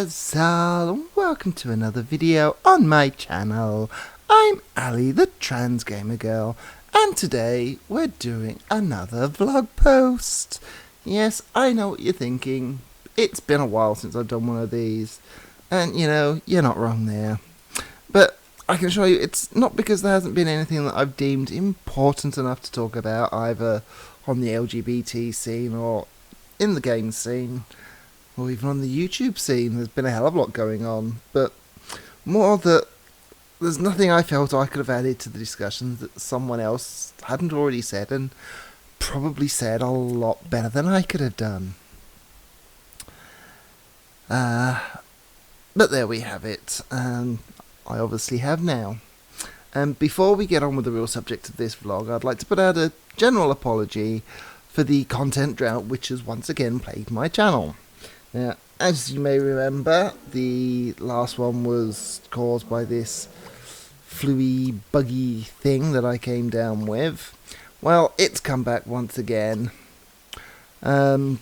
Gazal, and welcome to another video on my channel. I'm Ali, the trans gamer girl, and today we're doing another vlog post. Yes, I know what you're thinking. It's been a while since I've done one of these, and you know, you're not wrong there. But I can assure you it's not because there hasn't been anything that I've deemed important enough to talk about, either on the LGBT scene or in the game scene, or even on the YouTube scene. There's been a hell of a lot going on, but more that there's nothing I felt I could have added to the discussions that someone else hadn't already said, and probably said a lot better than I could have done. But there we have it. I obviously have now. And before we get on with the real subject of this vlog, I'd like to put out a general apology for the content drought which has once again plagued my channel. Now, as you may remember, the last one was caused by this fluey, buggy thing that I came down with. Well, it's come back once again, which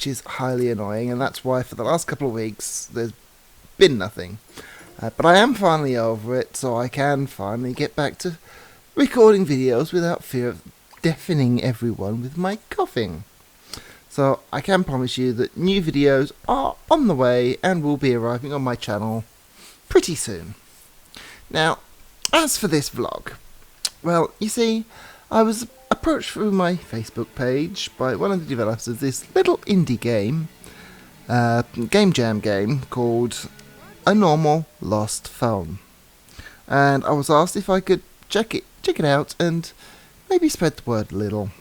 is highly annoying, and that's why for the last couple of weeks there's been nothing. But I am finally over it, so I can finally get back to recording videos without fear of deafening everyone with my coughing. So I can promise you that new videos are on the way and will be arriving on my channel pretty soon. Now, as for this vlog, well, you see, I was approached through my Facebook page by one of the developers of this little indie game, game jam game called A Normal Lost Phone. And I was asked if I could check it out and maybe spread the word a little.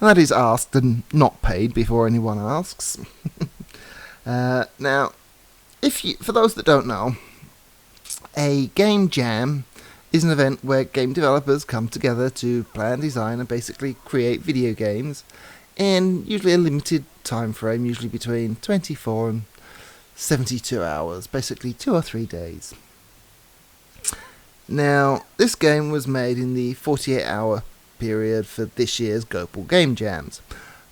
And that is asked and not paid before anyone asks. Now, for those that don't know, a game jam is an event where game developers come together to plan, design, and basically create video games in usually a limited time frame, usually between 24 and 72 hours, basically 2 or 3 days. Now, this game was made in the 48-hour period for this year's Global Game Jams.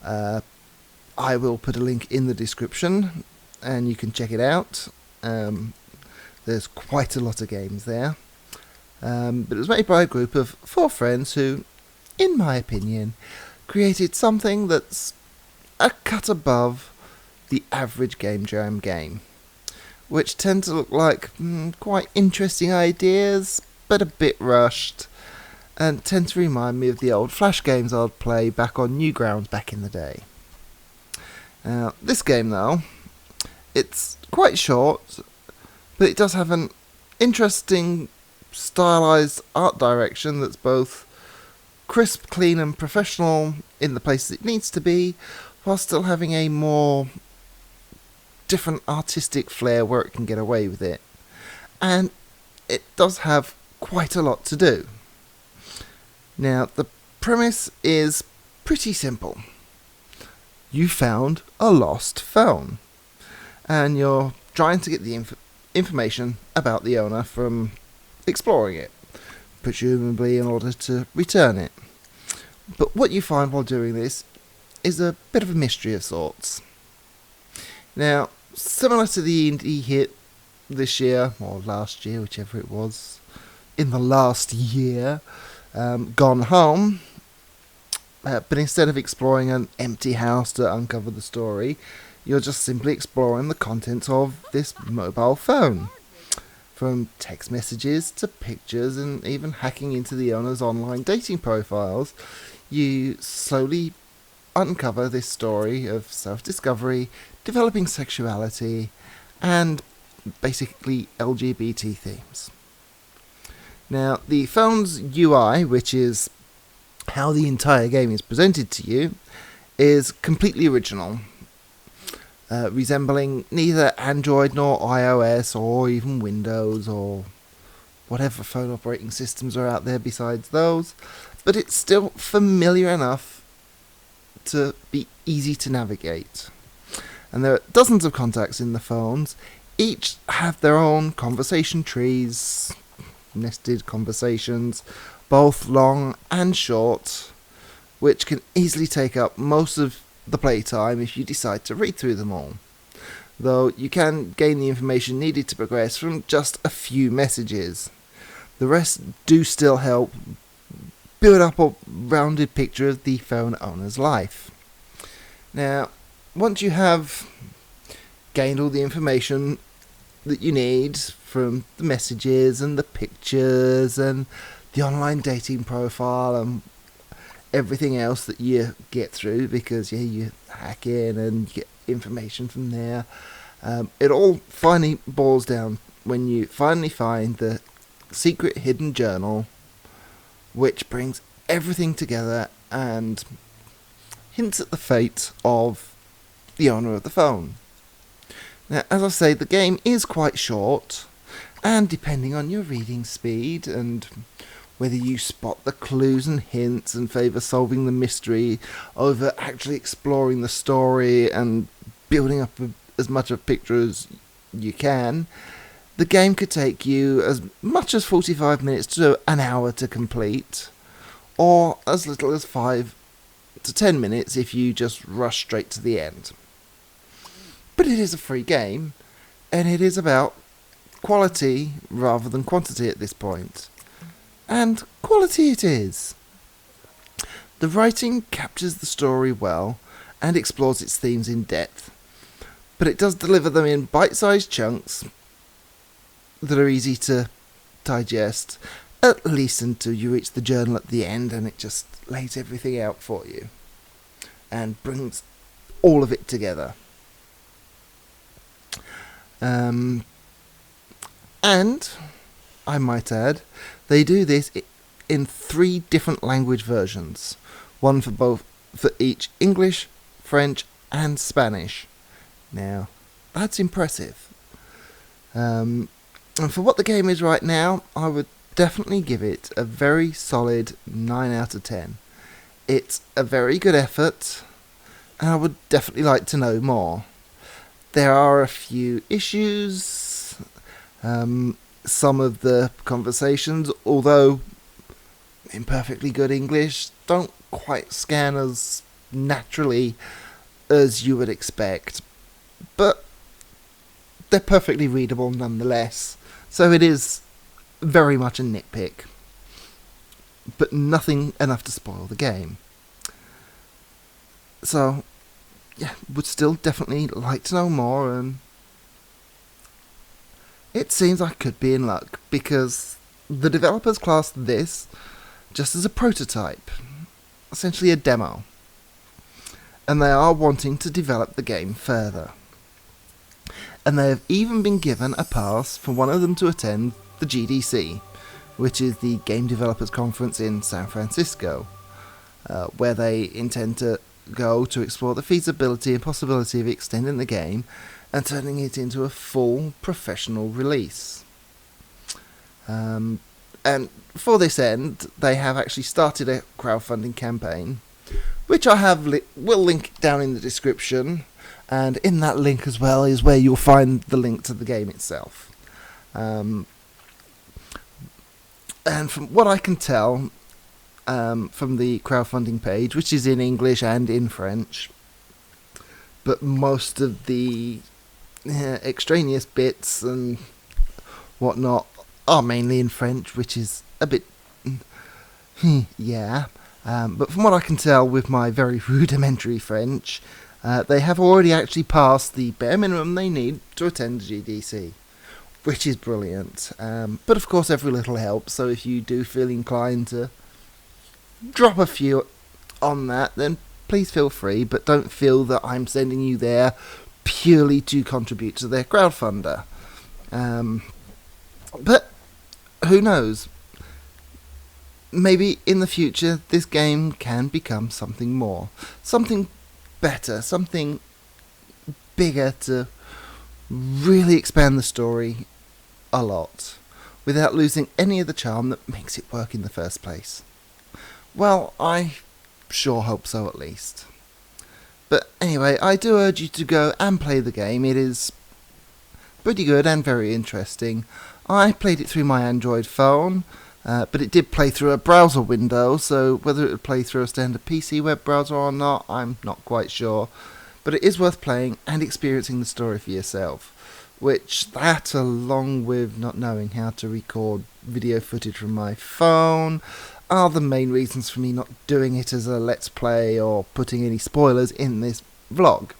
I will put a link in the description and you can check it out. There's quite a lot of games there, but it was made by a group of 4 friends who, in my opinion, created something that's a cut above the average game jam game, which tend to look like quite interesting ideas but a bit rushed, and tend to remind me of the old Flash games I'd play back on Newgrounds back in the day. Now, this game though, it's quite short, but it does have an interesting stylized art direction that's both crisp, clean and professional in the places it needs to be, while still having a more different artistic flair where it can get away with it. And it does have quite a lot to do. Now, the premise is pretty simple. You found a lost phone, and you're trying to get the information about the owner from exploring it, presumably in order to return it. But what you find while doing this is a bit of a mystery of sorts. Now, similar to the indie hit this year, or last year, whichever it was, in the last year, Gone Home, but instead of exploring an empty house to uncover the story, you're just simply exploring the contents of this mobile phone. From text messages to pictures and even hacking into the owner's online dating profiles, you slowly uncover this story of self-discovery, developing sexuality, and basically LGBT themes. Now, the phone's UI, which is how the entire game is presented to you, is completely original, resembling neither Android nor iOS or even Windows or whatever phone operating systems are out there besides those, but it's still familiar enough to be easy to navigate. And there are dozens of contacts in the phones. Each have their own conversation trees, nested conversations, both long and short, which can easily take up most of the playtime if you decide to read through them all. though you can gain the information needed to progress from just a few messages. The rest do still help build up a rounded picture of the phone owner's life. Now, once you have gained all the information that you need from the messages and the pictures and the online dating profile and everything else that you get through, because you hack in and you get information from there, it all finally boils down when you finally find the secret hidden journal, which brings everything together and hints at the fate of the owner of the phone. Now, as I say, the game is quite short, and depending on your reading speed and whether you spot the clues and hints and favour solving the mystery over actually exploring the story and building up as much of a picture as you can, the game could take you as much as 45 minutes to an hour to complete, or as little as 5 to 10 minutes if you just rush straight to the end. But it is a free game, and it is about quality rather than quantity at this point. And quality it is. The writing captures the story well and explores its themes in depth, but it does deliver them in bite-sized chunks that are easy to digest, at least until you reach the journal at the end and it just lays everything out for you and brings all of it together. And I might add, they do this in 3 different language versions, one for each English, French, and Spanish. Now, that's impressive. And for what the game is right now, I would definitely give it a very solid 9 out of 10. It's a very good effort, and I would definitely like to know more. There are a few issues. Some of the conversations, although in perfectly good English, don't quite scan as naturally as you would expect. But they're perfectly readable nonetheless. So it is very much a nitpick. But nothing enough to spoil the game. So, yeah, would still definitely like to know more, and it seems I could be in luck, because the developers classed this just as a prototype, essentially a demo, and they are wanting to develop the game further. And they have even been given a pass for one of them to attend the GDC, which is the Game Developers Conference in San Francisco, where they intend to go to explore the feasibility and possibility of extending the game and turning it into a full professional release. And for this end, they have actually started a crowdfunding campaign, which I will link down in the description, and in that link as well is where you'll find the link to the game itself. And from what I can tell, from the crowdfunding page, which is in English and in French, but most of the extraneous bits and whatnot are mainly in French, which is a bit but from what I can tell with my very rudimentary French, they have already actually passed the bare minimum they need to attend the GDC, which is brilliant. But of course every little helps, so if you do feel inclined to drop a few on that, then please feel free, but don't feel that I'm sending you there purely to contribute to their crowdfunder. But who knows? Maybe in the future this game can become something more, something better, something bigger to really expand the story a lot, without losing any of the charm that makes it work in the first place. Well, I sure hope so, at least. But anyway, I do urge you to go and play the game. It is pretty good and very interesting. I played it through my Android phone, but it did play through a browser window, so whether it would play through a standard PC web browser or not, I'm not quite sure. but it is worth playing and experiencing the story for yourself, which that, along with not knowing how to record video footage from my phone, are the main reasons for me not doing it as a let's play or putting any spoilers in this vlog.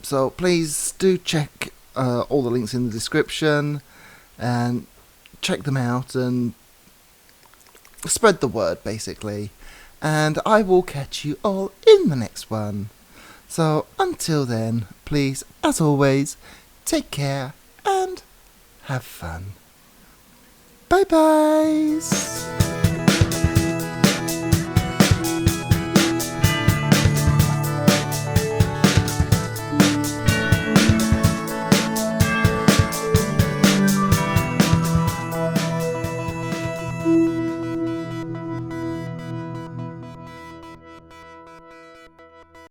So please do check all the links in the description and check them out and spread the word, basically. And I will catch you all in the next one. So until then, please, as always, take care and have fun. Bye bye.